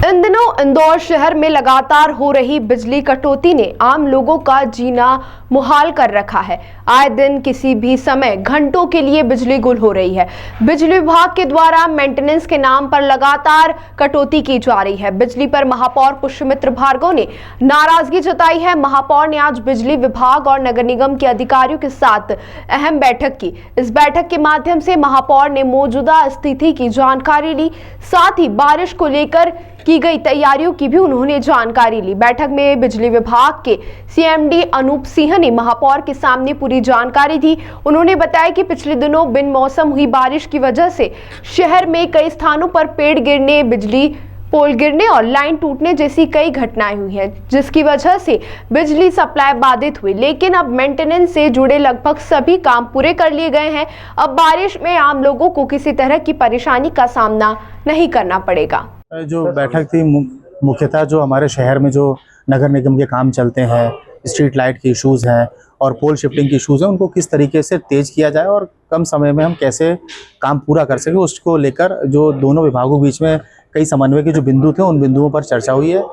इन दिनों इंदौर शहर में लगातार हो रही बिजली कटौती ने आम लोगों का जीना मुहाल कर रखा है। आए दिन किसी भी समय घंटों के लिए बिजली गुल हो रही है। बिजली विभाग के द्वारा मेंटेनेंस के नाम पर लगातार कटौती की जा रही है। बिजली पर महापौर पुष्यमित्र भार्गव ने नाराजगी जताई है। महापौर ने आज बिजली विभाग और नगर निगम के अधिकारियों के साथ अहम बैठक की। इस बैठक के माध्यम से महापौर ने मौजूदा स्थिति की जानकारी ली, साथ ही बारिश को लेकर की गई तैयारियों की भी उन्होंने जानकारी ली। बैठक में बिजली विभाग के सीएमडी अनूप सिंह ने महापौर के सामने पूरी जानकारी दी। उन्होंने बताया कि पिछले दिनों बिन मौसम हुई बारिश की वजह से शहर में कई स्थानों पर पेड़ गिरने, बिजली पोल गिरने और लाइन टूटने जैसी कई घटनाएं हुई हैं, जिसकी वजह से बिजली सप्लाई बाधित हुई। लेकिन अब मेंटेनेंस से जुड़े लगभग सभी काम पूरे कर लिए गए हैं। अब बारिश में आम लोगों को किसी तरह की परेशानी का सामना नहीं करना पड़ेगा। जो बैठक थी मुख्यतः जो हमारे शहर में जो नगर निगम के काम चलते हैं, स्ट्रीट लाइट के इश्यूज़ हैं और पोल शिफ्टिंग के इश्यूज़ हैं, उनको किस तरीके से तेज़ किया जाए और कम समय में हम कैसे काम पूरा कर सकें, उसको लेकर जो दोनों विभागों के बीच में कई समन्वय के जो बिंदु थे उन बिंदुओं पर चर्चा हुई है।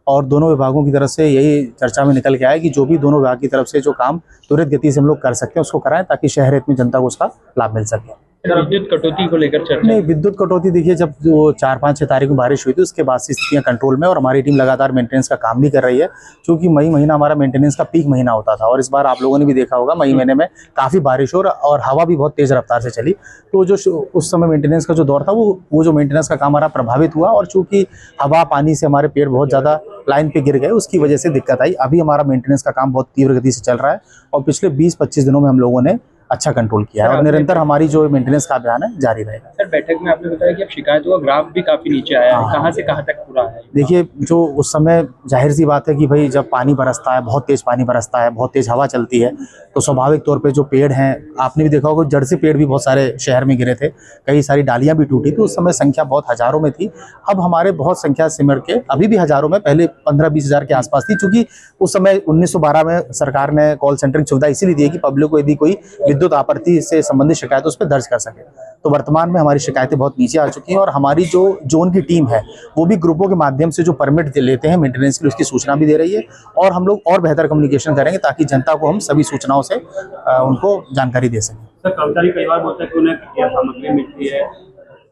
और दोनों विभागों की तरफ से यही चर्चा में निकल के आया कि जो भी दोनों विभाग की तरफ से जो काम त्वरित गति से हम लोग कर सकते हैं उसको कराएं, ताकि शहर हित में जनता को उसका लाभ मिल सके। विद्युत कटौती को लेकर चर्चा नहीं, विद्युत कटौती देखिए, जब जो 4-5-6 तारीख को बारिश हुई थी उसके बाद से स्थितियां कंट्रोल में और हमारी टीम लगातार मेंटेनेंस का काम भी कर रही है, क्योंकि मई महीना हमारा मेंटेनेंस का पीक महीना होता था। और इस बार आप लोगों ने भी देखा होगा मई महीने में काफ़ी बारिश और हवा भी बहुत तेज़ रफ्तार से चली, तो जो उस समय मेंटेनेंस का जो दौर था वो जो मेंटेनेंस का काम हमारा प्रभावित हुआ। और चूँकि हवा पानी से हमारे पेड़ बहुत ज़्यादा लाइन पे गिर गए, उसकी वजह से दिक्कत आई। अभी हमारा मेंटेनेंस का काम बहुत तीव्र गति से चल रहा है और पिछले 20-25 दिनों में हम लोगों ने अच्छा कंट्रोल किया है और निरंतर हमारी जो मेंटेनेंस का अभियान है जारी रहेगा। सर, बैठक में आपने बताया कि अब शिकायतों का ग्राफ भी काफी नीचे आया है, कहां से कहां तक पूरा है? देखिए, जो उस समय जाहिर सी बात है कि भाई जब पानी बरसता है, बहुत तेज पानी बरसता है, बहुत तेज हवा चलती है, तो स्वाभाविक तौर पे जो पेड़ हैं, आपने भी देखा होगा जड़ से पेड़ भी बहुत सारे शहर में गिरे थे, कई सारी डालियां भी टूटी थी। उस समय संख्या बहुत हजारों में थी। अब हमारे बहुत संख्या सिमर के अभी भी हजारों में, पहले 15-20 हज़ार के आसपास थी, क्योंकि उस समय 1912 में सरकार ने कॉल सेंटर की सुविधा इसीलिए दी है कि पब्लिक को यदि कोई विद्युत आपूर्ति से संबंधित शिकायत उस पर दर्ज कर सके। तो वर्तमान में हमारी शिकायतें बहुत नीचे आ चुकी हैं और हमारी जो जोन की टीम है वो भी ग्रुपों के माध्यम से जो परमिट लेते हैं मेंटेनेंस के लिए उसकी सूचना भी दे रही है। और हम लोग और बेहतर कम्युनिकेशन करेंगे ताकि जनता को हम सभी सूचनाओं से उनको जानकारी दे सकें। सर, कर्मचारी कई बार बोलते हैं कि उन्हें घटिया सामग्री मिलती है,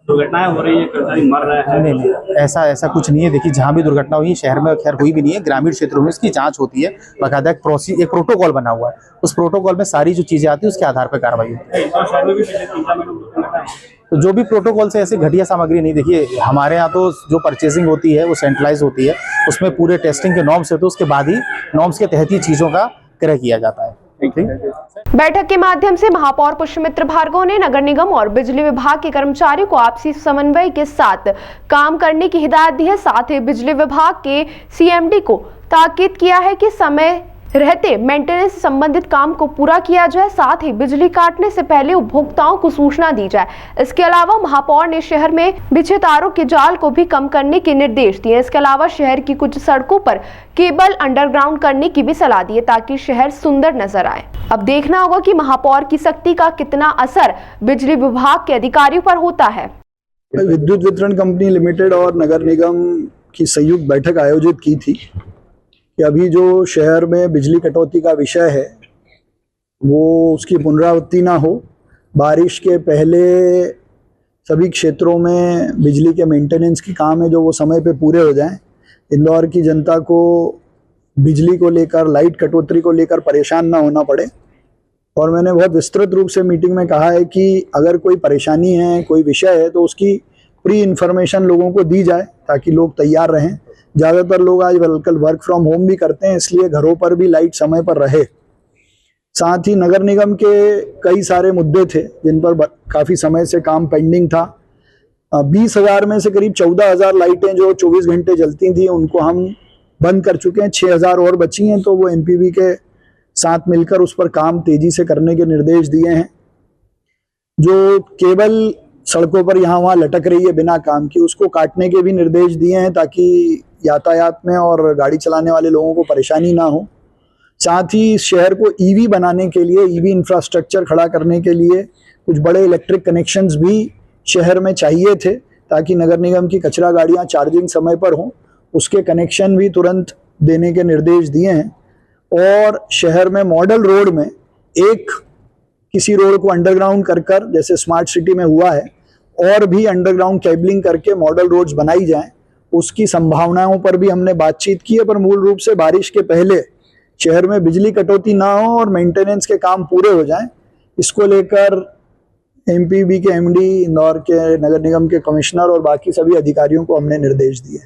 दुर्घटनाएं हो रही है, कर्मचारी मर रहे हैं। नहीं, ऐसा कुछ नहीं है। देखिए, जहाँ भी दुर्घटना हुई शहर में खैर हुई भी नहीं है, ग्रामीण क्षेत्रों में इसकी जांच होती है, बाकायदा एक प्रोटोकॉल बना हुआ है। उस प्रोटोकॉल में सारी जो चीजें आती है उसके आधार पर कार्रवाई होती है। तो जो भी प्रोटोकॉल से ऐसी घटिया सामग्री नहीं, देखिए हमारे यहाँ तो जो परचेसिंग होती है वो सेंट्रलाइज होती है, उसमें पूरे टेस्टिंग के नॉर्म्स है, तो उसके बाद ही नॉर्म्स के तहत ही चीजों का क्रय किया जाता है। बैठक के माध्यम से महापौर पुष्यमित्र भार्गव ने नगर निगम और बिजली विभाग के कर्मचारियों को आपसी समन्वय के साथ काम करने की हिदायत दी है। साथ ही बिजली विभाग के सीएमडी को ताकीद किया है कि समय रहते मेंटेनेंस से संबंधित काम को पूरा किया जाए, साथ ही बिजली काटने से पहले उपभोक्ताओं को सूचना दी जाए। इसके अलावा महापौर ने शहर में बिछे तारों के जाल को भी कम करने के निर्देश दिए। इसके अलावा शहर की कुछ सड़कों पर केबल अंडरग्राउंड करने की भी सलाह दी है, ताकि शहर सुंदर नजर आए। अब देखना होगा कि महापौर की सख्ती का कितना असर बिजली विभाग के अधिकारियों पर होता है। विद्युत वितरण कंपनी लिमिटेड और नगर निगम की संयुक्त बैठक आयोजित की थी कि अभी जो शहर में बिजली कटौती का विषय है वो उसकी पुनरावृत्ति ना हो। बारिश के पहले सभी क्षेत्रों में बिजली के मेंटेनेंस की काम है जो वो समय पे पूरे हो जाएं। इंदौर की जनता को बिजली को लेकर, लाइट कटौती को लेकर परेशान ना होना पड़े। और मैंने बहुत विस्तृत रूप से मीटिंग में कहा है कि अगर कोई परेशानी है, कोई विषय है, तो उसकी प्री इन्फॉर्मेशन लोगों को दी जाए ताकि लोग तैयार रहें। ज़्यादातर लोग आज वर्क फ्रॉम होम भी करते हैं, इसलिए घरों पर भी लाइट समय पर रहे। साथ ही नगर निगम के कई सारे मुद्दे थे जिन पर काफ़ी समय से काम पेंडिंग था। 20,000 में से करीब 14,000 लाइटें जो 24 घंटे जलती थी उनको हम बंद कर चुके हैं। 6,000 और बची हैं, तो वो एनपीवी के साथ मिलकर उस पर काम तेजी से करने के निर्देश दिए हैं। जो केबल सड़कों पर यहाँ वहाँ लटक रही है बिना काम की, उसको काटने के भी निर्देश दिए हैं ताकि यातायात में और गाड़ी चलाने वाले लोगों को परेशानी ना हो। साथ ही शहर को ईवी बनाने के लिए, ईवी इंफ्रास्ट्रक्चर खड़ा करने के लिए कुछ बड़े इलेक्ट्रिक कनेक्शंस भी शहर में चाहिए थे, ताकि नगर निगम की कचरा गाड़ियां चार्जिंग समय पर हों, उसके कनेक्शन भी तुरंत देने के निर्देश दिए हैं। और शहर में मॉडल रोड में एक किसी रोड को अंडरग्राउंड कर जैसे स्मार्ट सिटी में हुआ है, और भी अंडरग्राउंड केबलिंग करके मॉडल रोड्स बनाई जाएं, उसकी संभावनाओं पर भी हमने बातचीत की है। पर मूल रूप से बारिश के पहले शहर में बिजली कटौती ना हो और मेंटेनेंस के काम पूरे हो जाएं, इसको लेकर एमपीबी के एमडी, इंदौर के नगर निगम के कमिश्नर और बाकी सभी अधिकारियों को हमने निर्देश दिए।